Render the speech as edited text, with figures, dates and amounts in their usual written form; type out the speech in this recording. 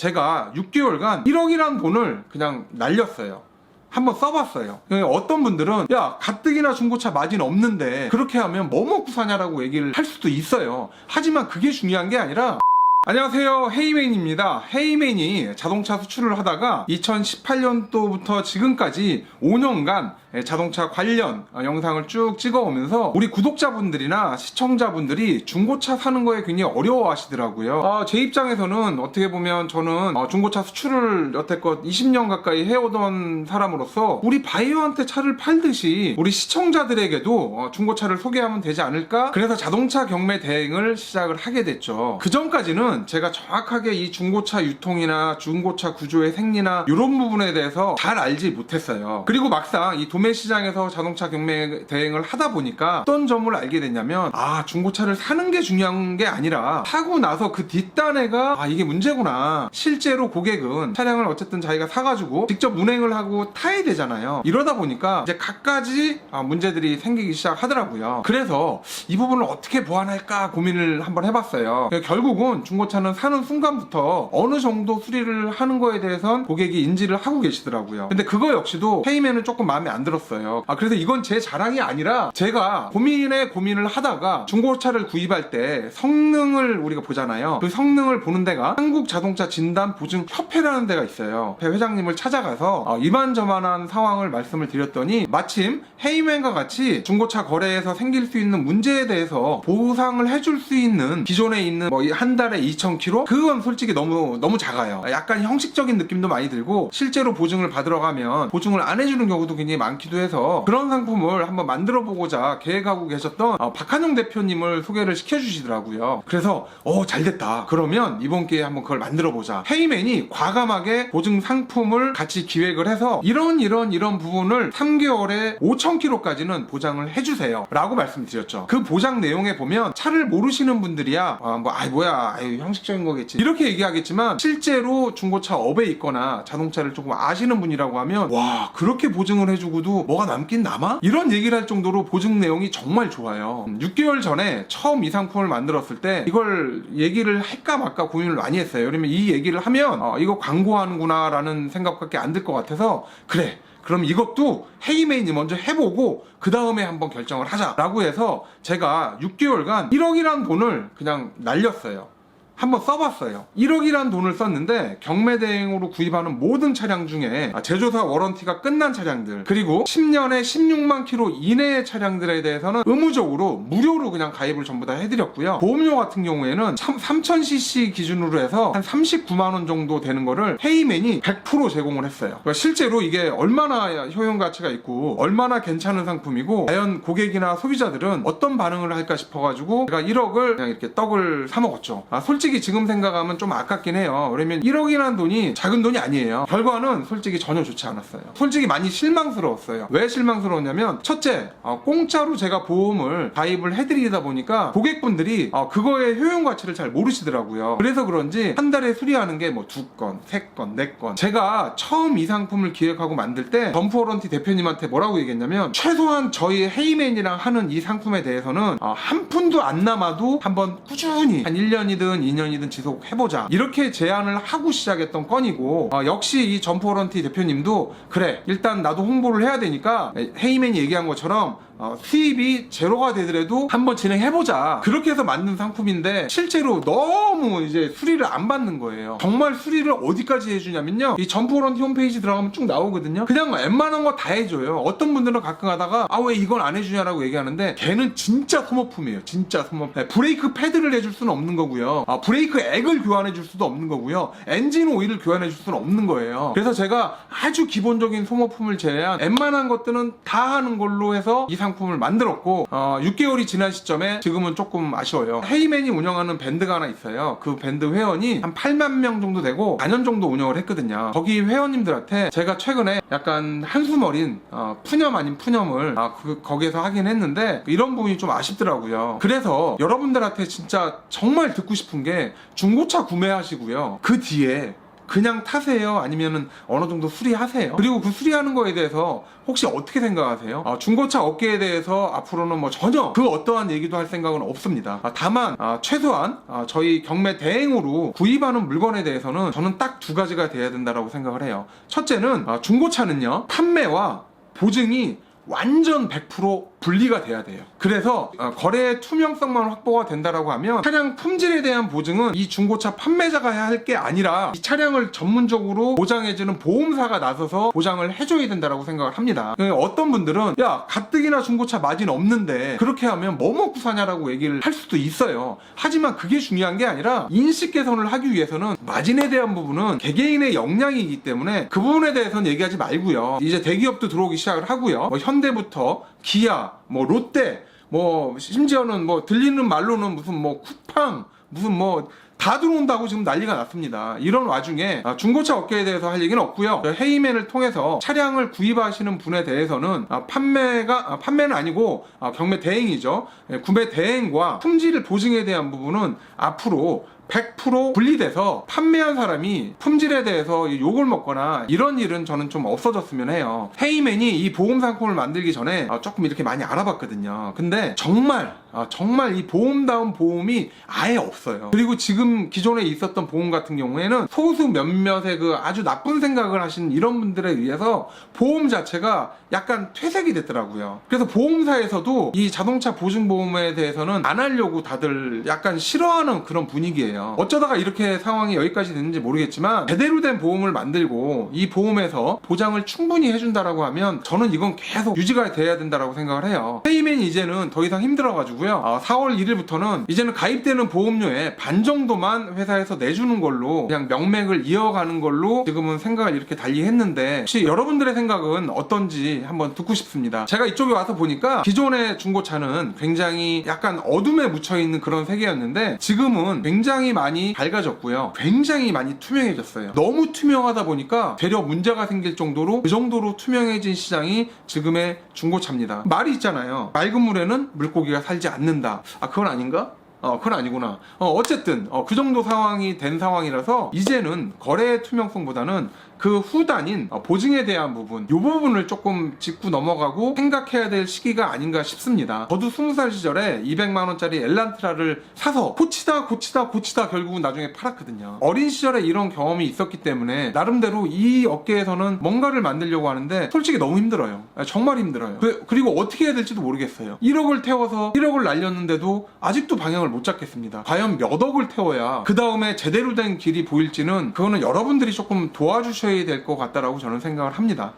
제가 6개월간 1억이란 돈을 그냥 날렸어요. 한번 써봤어요. 어떤 분들은 야, 가뜩이나 중고차 마진 없는데 그렇게 하면 뭐 먹고 사냐라고 얘기를 할 수도 있어요. 하지만 그게 중요한 게 아니라, 안녕하세요, 헤이맨입니다. 헤이맨이 자동차 수출을 하다가 2018년도부터 지금까지 5년간 자동차 관련 영상을 쭉 찍어오면서 우리 구독자분들이나 시청자분들이 중고차 사는 거에 굉장히 어려워하시더라고요. 제 입장에서는 어떻게 보면 저는 중고차 수출을 여태껏 20년 가까이 해오던 사람으로서 우리 바이어한테 차를 팔듯이 우리 시청자들에게도 중고차를 소개하면 되지 않을까? 그래서 자동차 경매 대행을 시작을 하게 됐죠. 그 전까지는 제가 정확하게 이 중고차 유통이나 중고차 구조의 생리나 이런 부분에 대해서 잘 알지 못했어요. 그리고 막상 이 도매 시장에서 자동차 경매 대행을 하다 보니까 어떤 점을 알게 됐냐면, 중고차를 사는 게 중요한 게 아니라 사고 나서 그 뒷단에가 이게 문제구나. 실제로 고객은 차량을 어쨌든 자기가 사가지고 직접 운행을 하고 타야 되잖아요. 이러다 보니까 이제 갖가지 문제들이 생기기 시작하더라고요. 그래서 이 부분을 어떻게 보완할까 고민을 한번 해봤어요. 결국은 중고차는 사는 순간부터 어느 정도 수리를 하는 거에 대해선 고객이 인지를 하고 계시더라고요. 근데 그거 역시도 헤이맨은 조금 마음에 안 들었어요. 그래서 이건 제 자랑이 아니라 제가 고민을 하다가 중고차를 구입할 때 성능을 우리가 보잖아요. 그 성능을 보는 데가 한국자동차진단보증협회라는 데가 있어요. 회장님을 찾아가서 이만저만한 상황을 말씀을 드렸더니 마침 헤이맨과 같이 중고차 거래에서 생길 수 있는 문제에 대해서 보상을 해줄 수 있는 기존에 있는 한 달에 2,000km? 그건 솔직히 너무 작아요. 약간 형식적인 느낌도 많이 들고 실제로 보증을 받으러 가면 보증을 안 해주는 경우도 굉장히 많기도 해서 그런 상품을 한번 만들어 보고자 계획하고 계셨던 박한용 대표님을 소개를 시켜주시더라고요. 그래서 잘됐다. 그러면 이번 기회에 한번 그걸 만들어 보자. 헤이맨이 과감하게 보증 상품을 같이 기획을 해서 이런 부분을 3개월에 5,000km까지는 보장을 해주세요 라고 말씀드렸죠. 그 보장 내용에 보면 차를 모르시는 분들이야 형식적인 거겠지 이렇게 얘기하겠지만, 실제로 중고차 업에 있거나 자동차를 조금 아시는 분이라고 하면 와, 그렇게 보증을 해주고도 뭐가 남긴 남아? 이런 얘기를 할 정도로 보증 내용이 정말 좋아요. 6개월 전에 처음 이 상품을 만들었을 때 이걸 얘기를 할까 말까 고민을 많이 했어요. 왜냐면 이 얘기를 하면 이거 광고하는구나 라는 생각밖에 안 들 것 같아서, 그래, 그럼 이것도 헤이맨이 먼저 해보고 그 다음에 한번 결정을 하자 라고 해서 제가 6개월간 1억이란 돈을 그냥 날렸어요. 한번 써봤어요. 1억이란 돈을 썼는데 경매 대행으로 구입하는 모든 차량 중에 제조사 워런티가 끝난 차량들, 그리고 10년에 16만 킬로 이내의 차량들에 대해서는 의무적으로 무료로 그냥 가입을 전부 다 해드렸고요. 보험료 같은 경우에는 3000cc 기준으로 해서 한 39만 원 정도 되는 거를 헤이맨이 100% 제공을 했어요. 그러니까 실제로 이게 얼마나 효용 가치가 있고 얼마나 괜찮은 상품이고 과연 고객이나 소비자들은 어떤 반응을 할까 싶어가지고 제가 1억을 그냥 이렇게 떡을 사 먹었죠. 솔직히 지금 생각하면 좀 아깝긴 해요. 왜냐면 1억이라는 돈이 작은 돈이 아니에요. 결과는 솔직히 전혀 좋지 않았어요. 솔직히 많이 실망스러웠어요. 왜 실망스러웠냐면, 첫째, 공짜로 제가 보험을 가입을 해드리다 보니까 고객분들이 그거의 효용 가치를 잘 모르시더라고요. 그래서 그런지 한 달에 수리하는 게 2건, 3건, 4건. 제가 처음 이 상품을 기획하고 만들 때 점프 워런티 대표님한테 뭐라고 얘기했냐면, 최소한 저희 헤이맨이랑 하는 이 상품에 대해서는 한 푼도 안 남아도 한번 꾸준히 한 1년이든 2년이든 지속해보자, 이렇게 제안을 하고 시작했던 건이고, 역시 이 점프 워런티 대표님도 그래, 일단 나도 홍보를 해야 되니까 헤이맨이 얘기한 것처럼 수입이 제로가 되더라도 한번 진행해보자, 그렇게 해서 만든 상품인데 실제로 너무 이제 수리를 안 받는 거예요. 정말 수리를 어디까지 해주냐면요, 이 점프 워런티 홈페이지 들어가면 쭉 나오거든요. 그냥 웬만한 거 다 해줘요. 어떤 분들은 가끔 하다가 왜 이건 안 해주냐라고 얘기하는데, 걔는 진짜 소모품이에요. 진짜 소모품. 브레이크 패드를 해줄 수는 없는 거고요, 브레이크 액을 교환해 줄 수도 없는 거고요, 엔진 오일을 교환해 줄 수는 없는 거예요. 그래서 제가 아주 기본적인 소모품을 제외한 웬만한 것들은 다 하는 걸로 해서 이 상품을 만들었고, 6개월이 지난 시점에 지금은 조금 아쉬워요. 헤이맨이 운영하는 밴드가 하나 있어요. 그 밴드 회원이 한 8만 명 정도 되고 4년 정도 운영을 했거든요. 거기 회원님들한테 제가 최근에 약간 한숨 어린 푸념 아닌 푸념을 거기에서 하긴 했는데, 이런 부분이 좀 아쉽더라고요. 그래서 여러분들한테 진짜 정말 듣고 싶은 게, 중고차 구매하시고요, 그 뒤에 그냥 타세요? 아니면은 어느 정도 수리하세요? 그리고 그 수리하는 거에 대해서 혹시 어떻게 생각하세요? 중고차 업계에 대해서 앞으로는 뭐 전혀 그 어떠한 얘기도 할 생각은 없습니다. 다만 최소한 저희 경매 대행으로 구입하는 물건에 대해서는 저는 딱 두 가지가 돼야 된다고 생각을 해요. 첫째는 중고차는요, 판매와 보증이 완전 100% 분리가 돼야 돼요. 그래서 거래의 투명성만 확보가 된다라고 하면 차량 품질에 대한 보증은 이 중고차 판매자가 해야 할 게 아니라 이 차량을 전문적으로 보장해주는 보험사가 나서서 보장을 해줘야 된다라고 생각을 합니다. 어떤 분들은 야, 가뜩이나 중고차 마진 없는데 그렇게 하면 뭐 먹고 사냐라고 얘기를 할 수도 있어요. 하지만 그게 중요한 게 아니라 인식 개선을 하기 위해서는 마진에 대한 부분은 개개인의 역량이기 때문에 그 부분에 대해서는 얘기하지 말고요. 이제 대기업도 들어오기 시작을 하고요. 뭐 현대부터 기아, 뭐 롯데, 뭐 심지어는 뭐 들리는 말로는 무슨 뭐 쿠팡, 무슨 뭐 다 들어온다고 지금 난리가 났습니다. 이런 와중에 중고차 업계에 대해서 할 얘기는 없고요. 헤이맨을 통해서 차량을 구입하시는 분에 대해서는 판매는 아니고 경매 대행이죠. 구매 대행과 품질 보증에 대한 부분은 앞으로 100% 분리돼서 판매한 사람이 품질에 대해서 욕을 먹거나 이런 일은 저는 좀 없어졌으면 해요. 헤이맨이 이 보험 상품을 만들기 전에 조금 이렇게 많이 알아봤거든요. 근데 정말 이 보험다운 보험이 아예 없어요. 그리고 지금 기존에 있었던 보험 같은 경우에는 소수 몇몇의 그 아주 나쁜 생각을 하신 이런 분들에 의해서 보험 자체가 약간 퇴색이 됐더라고요. 그래서 보험사에서도 이 자동차 보증보험에 대해서는 안 하려고 다들 약간 싫어하는 그런 분위기예요. 어쩌다가 이렇게 상황이 여기까지 됐는지 모르겠지만 제대로 된 보험을 만들고 이 보험에서 보장을 충분히 해준다라고 하면 저는 이건 계속 유지가 돼야 된다라고 생각을 해요. 헤이맨이 이제는 더 이상 힘들어가지고요. 4월 1일부터는 이제는 가입되는 보험료의 반 정도만 회사에서 내주는 걸로 그냥 명맥을 이어가는 걸로 지금은 생각을 이렇게 달리 했는데 혹시 여러분들의 생각은 어떤지 한번 듣고 싶습니다. 제가 이쪽에 와서 보니까 기존의 중고차는 굉장히 약간 어둠에 묻혀있는 그런 세계였는데 지금은 굉장히 많이 밝아졌고요. 굉장히 많이 투명해졌어요. 너무 투명하다 보니까 되려 문제가 생길 정도로 그 정도로 투명해진 시장이 지금의 중고차입니다. 말이 있잖아요. 맑은 물에는 물고기가 살지 않는다. 그건 아닌가? 그건 아니구나. 어쨌든 그 정도 상황이 된 상황이라서 이제는 거래의 투명성보다는 그 후단인 보증에 대한 부분, 이 부분을 조금 짚고 넘어가고 생각해야 될 시기가 아닌가 싶습니다. 저도 20살 시절에 200만원짜리 엘란트라를 사서 고치다 결국은 나중에 팔았거든요. 어린 시절에 이런 경험이 있었기 때문에 나름대로 이 업계에서는 뭔가를 만들려고 하는데 솔직히 너무 힘들어요. 정말 힘들어요. 그리고 어떻게 해야 될지도 모르겠어요. 1억을 태워서 1억을 날렸는데도 아직도 방향을 못 잡겠습니다. 과연 몇 억을 태워야 그 다음에 제대로 된 길이 보일지는 그거는 여러분들이 조금 도와주셔야 될 것 같다라고 저는 생각을 합니다.